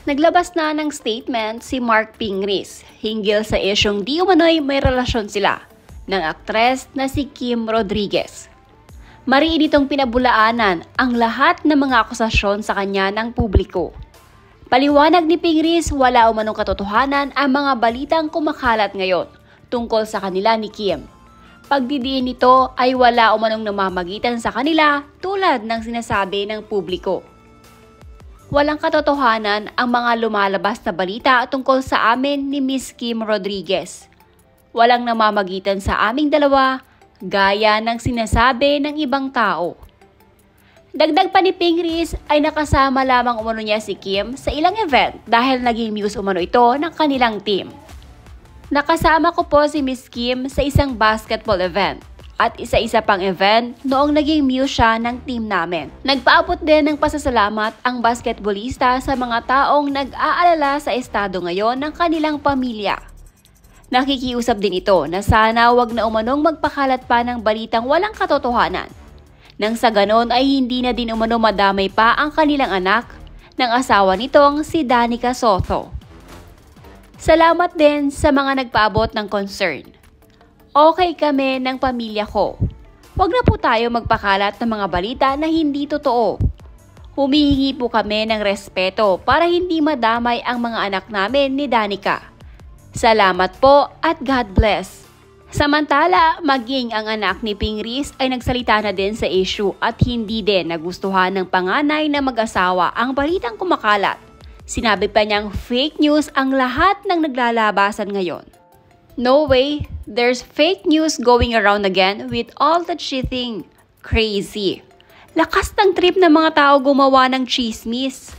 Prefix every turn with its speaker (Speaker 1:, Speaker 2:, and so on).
Speaker 1: Naglabas na ng statement si Mark Pingris hinggil sa isyong di umano'y may relasyon sila ng aktres na si Kim Rodriguez. Mariin itong pinabulaanan ang lahat ng mga akusasyon sa kanya ng publiko. Paliwanag ni Pingris, wala umanong katotohanan ang mga balitang kumakalat ngayon tungkol sa kanila ni Kim. Pagdidiin nito ay wala umanong namamagitan sa kanila tulad ng sinasabi ng publiko. Walang katotohanan ang mga lumalabas na balita tungkol sa amin ni Miss Kim Rodriguez. Walang namamagitan sa aming dalawa, gaya ng sinasabi ng ibang tao. Dagdag pa ni Pingris ay nakasama lamang umano niya si Kim sa ilang event dahil naging muse umano ito ng kanilang team. Nakasama ko po si Miss Kim sa isang basketball event at isa-isa pang event noong naging muse siya ng team namin. Nagpaabot din ng pasasalamat ang basketballista sa mga taong nag-aalala sa estado ngayon ng kanilang pamilya. Nakikiusap din ito na sana wag na umanong magpakalat pa ng balitang walang katotohanan. Nang sa ganon ay hindi na din umano madamay pa ang kanilang anak ng asawa nitong si Danica Soto. Salamat din sa mga nagpaabot ng concern. Okay kami ng pamilya ko. Huwag na po tayo magpakalat ng mga balita na hindi totoo. Humihingi po kami ng respeto para hindi madamay ang mga anak namin ni Danica. Salamat po at God bless. Samantala, maging ang anak ni Pingris ay nagsalita na din sa issue at hindi din nagustuhan ng panganay na mag-asawa ang balitang kumakalat. Sinabi pa niyang fake news ang lahat ng naglalabasan ngayon. No way, there's fake news going around again with all the cheating. Crazy. Lakas ng trip ng mga tao gumawa ng chismis.